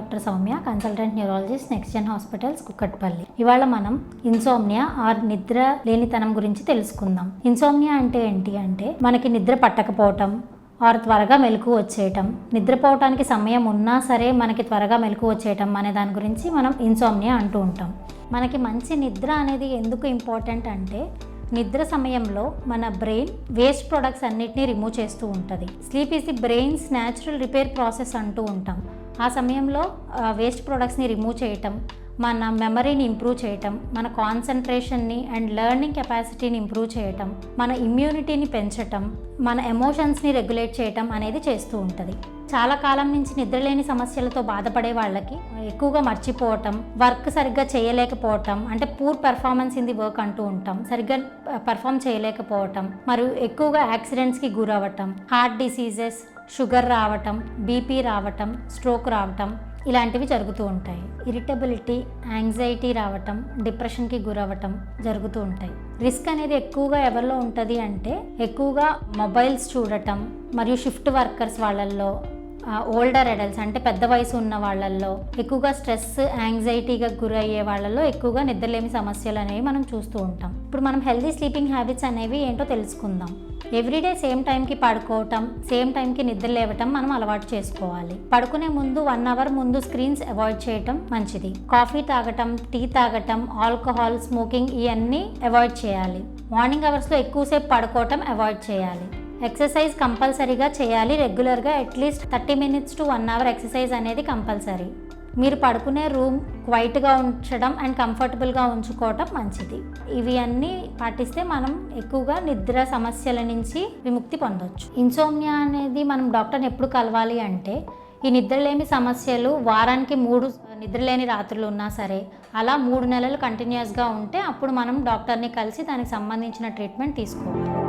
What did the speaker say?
Doctor Soumya, consultant neurologist, next gen hospitals, Kukatpally. ఇవాళ మనం insomnia are నిద్ర లేనితనం గురించి తెలుసుకుందాం. ఇన్సోమ్నియా అంటే ఏంటి అంటే మనకి నిద్ర పట్టకపోవటం ఆర్ త్వరగా మెలకు వచ్చేయటం, నిద్రపోవటానికి సమయం ఉన్నా సరే మనకి త్వరగా మెలకు వచ్చేయటం అనే దాని గురించి మనం ఇన్సోమ్నియా అంటూ ఉంటాం. మనకి మంచి నిద్ర అనేది ఎందుకు ఇంపార్టెంట్ అంటే నిద్ర సమయంలో మన బ్రెయిన్ వేస్ట్ ప్రొడక్ట్స్ అన్నిటినీ రిమూవ్ చేస్తూ ఉంటుంది. Sleep is the brains natural repair process అంటూ ఉంటాం. ఆ సమయంలో వేస్ట్ ప్రొడక్ట్స్ని రిమూవ్ చేయటం, మన మెమరీని ఇంప్రూవ్ చేయటం, మన కాన్సన్ట్రేషన్ని అండ్ లెర్నింగ్ కెపాసిటీని ఇంప్రూవ్ చేయటం, మన ఇమ్యూనిటీని పెంచటం, మన ఎమోషన్స్ని రెగ్యులేట్ చేయటం అనేది చేస్తూ ఉంటుంది. చాలా కాలం నుంచి నిద్రలేని సమస్యలతో బాధపడే వాళ్ళకి ఎక్కువగా మర్చిపోవటం, వర్క్ సరిగ్గా చేయలేకపోవటం, అంటే poor performance in the work అంటూ ఉంటాం, సరిగ్గా పెర్ఫామ్ చేయలేకపోవటం, మరియు ఎక్కువగా యాక్సిడెంట్స్కి గురవ్వటం, హార్ట్ డిసీజెస్, షుగర్ రావటం, బీపీ రావటం, స్ట్రోక్ రావటం ఇలాంటివి జరుగుతూ ఉంటాయి. ఇరిటబిలిటీ, యాంగ్జైటీ రావటం, డిప్రెషన్కి గురవ్వటం జరుగుతూ ఉంటాయి. రిస్క్ అనేది ఎక్కువగా ఎవరిలో ఉంటుంది అంటే ఎక్కువగా మొబైల్స్ చూడటం, మరియు షిఫ్ట్ వర్కర్స్ వాళ్ళల్లో, ఓల్డర్ అడల్ట్స్ అంటే పెద్ద వయసు ఉన్న వాళ్ళల్లో, ఎక్కువగా స్ట్రెస్, యాంగ్జైటీగా గురయ్యే వాళ్ళల్లో ఎక్కువగా నిద్రలేమి సమస్యలు అనేవి మనం చూస్తూ ఉంటాం. ఇప్పుడు మనం హెల్దీ స్లీపింగ్ హ్యాబిట్స్ అనేవి ఏంటో తెలుసుకుందాం. ఎవ్రీడే సేమ్ టైంకి పడుకోవటం, సేమ్ టైంకి నిద్ర లేవటం మనం అలవాటు చేసుకోవాలి. పడుకునే ముందు 1 అవర్ ముందు స్క్రీన్స్ అవాయిడ్ చేయటం మంచిది. కాఫీ తాగటం, టీ తాగటం, ఆల్కహాల్, స్మోకింగ్ ఇవన్నీ అవాయిడ్ చేయాలి. మార్నింగ్ అవర్స్లో ఎక్కువసేపు పడుకోవటం అవాయిడ్ చేయాలి. ఎక్సర్సైజ్ కంపల్సరీగా చేయాలి. రెగ్యులర్గా at least 30 minutes to 1 hour exercise అనేది కంపల్సరీ. మీరు పడుకునే రూమ్ క్వైట్గా ఉంచడం అండ్ కంఫర్టబుల్గా ఉంచుకోవటం మంచిది. ఇవి అన్నీ పాటిస్తే మనం ఎక్కువగా నిద్ర సమస్యల నుంచి విముక్తి పొందవచ్చు. ఇన్సోమ్నియా అనేది మనం డాక్టర్ని ఎప్పుడు కలవాలి అంటే ఈ నిద్రలేమి సమస్యలు వారానికి 3 నిద్రలేని రాత్రులు ఉన్నా సరే అలా 3 నెలలు కంటిన్యూస్గా ఉంటే అప్పుడు మనం డాక్టర్ని కలిసి దానికి సంబంధించిన ట్రీట్మెంట్ తీసుకోవాలి.